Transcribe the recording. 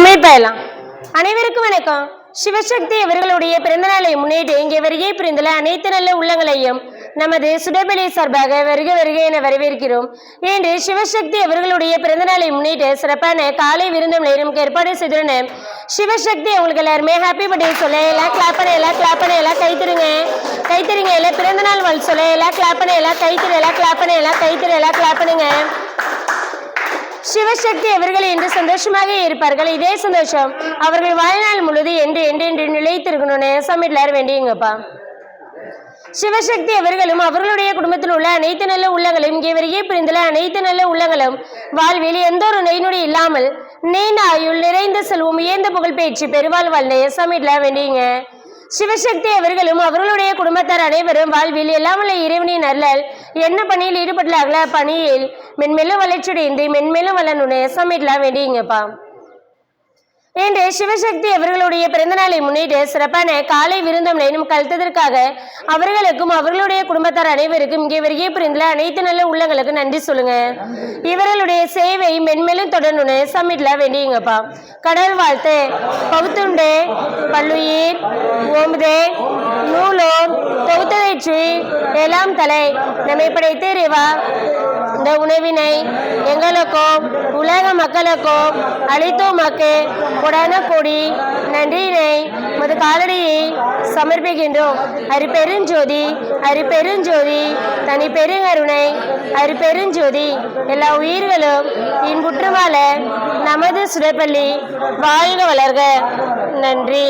அமைப்பெல்லாம். அனைவருக்கும் வணக்கம். சிவசக்தி அவர்களுடைய பிறந்தநாளை முன்னிட்டு இங்கே வருகை புரிந்துள்ள அனைத்து நல்ல உள்ளங்களையும் நமது சுடபலி சார்பாக வருக வருக என வரவேற்கிறோம். இன்று சிவசக்தி அவர்களுடைய பிறந்தநாளை முன்னிட்டு சிறப்பான காலை விருந்தம் நேரம் ஏற்பாடு செய்துள்ளன. சிவசக்தி அவங்களுக்கு எல்லாருமே ஹாப்பி பர்த்டே சொல்ல எல்லாம் கிளாப் பண்ண எல்லாம் கைத்தருங்க எல்லாம் பிறந்தநாள் வாழ் சொல்ல எல்லாம் கிளாப் பண்ண எல்லாம் கிளாப் பண்ணுங்க. சிவசக்தி அவர்கள் என்று சந்தோஷமாக இருப்பார்கள். இதே சந்தோஷம் அவர்கள் வாழ்நாள் முழுது என்று என்று நிலைத்திருக்கணும்னு சமிட்லார் வேண்டியங்கப்பா. சிவசக்தி அவர்களும் அவர்களுடைய குடும்பத்தில் உள்ள அனைத்து நல்ல உள்ளங்களும் இங்கே வருகை புரிந்துள்ள அனைத்து நல்ல உள்ளங்களும் வாழ்வில் எந்த ஒரு நெய்நொடி இல்லாமல் நீண்ட ஆயுள் நிறைந்த செல்வம் உயர்ந்த புகழ் பேச்சு பெருவாழ் வாழ்ந்த சமிட்லார் வேண்டியங்க. சிவசக்தி அவர்களும் அவர்களுடைய குடும்பத்தார் அனைவரும் வாழ்வில் எல்லாமல்ல இறைவனின் அருளால் என்ன பணியில் ஈடுபட்டார்களோ பணியில் மென்மேலும் வளர்ச்சியடைந்து மென்மேலும் வளரணும்னு சமிட்லாம் வேண்டியங்கப்பா. இன்று சிவசக்தி அவர்களுடைய பிறந்தநாளை முன்னிட்டு சிறப்பான காலை விருந்தம் நேரம் கழித்ததற்காக அவர்களுக்கும் அவர்களுடைய குடும்பத்தார் அனைவருக்கும் இங்கே வருகை புரிந்துள்ள அனைத்து நல்ல உள்ளங்களுக்கு நன்றி சொல்லுங்க. இவர்களுடைய சேவை மென்மேலும் தொடரணும்னு சமிட்ல வேண்டியங்கப்பா. கடல் வாழ்த்து பகுத்துண்டே பல்லுயிர் ஓமுதே நூலோர் தொகுத்ததைற்றி எல்லாம் தலை நம்மை படைத்த இறைவா, இந்த உணவினை எங்களுக்கும் உலக மக்களுக்கும் அளித்தோமாக்கு கொடான கொடி நன்றியினை மது காலடியை சமர்ப்பிக்கின்றோம். அரிபெருஞ்சோதி தனி பெருங்கருணை அரிபெருஞ்சோதி எல்லா உயிர்களும் இன்புற்று வாழ நமது சுடப்பள்ளி வாழ்க வளர்க. நன்றி.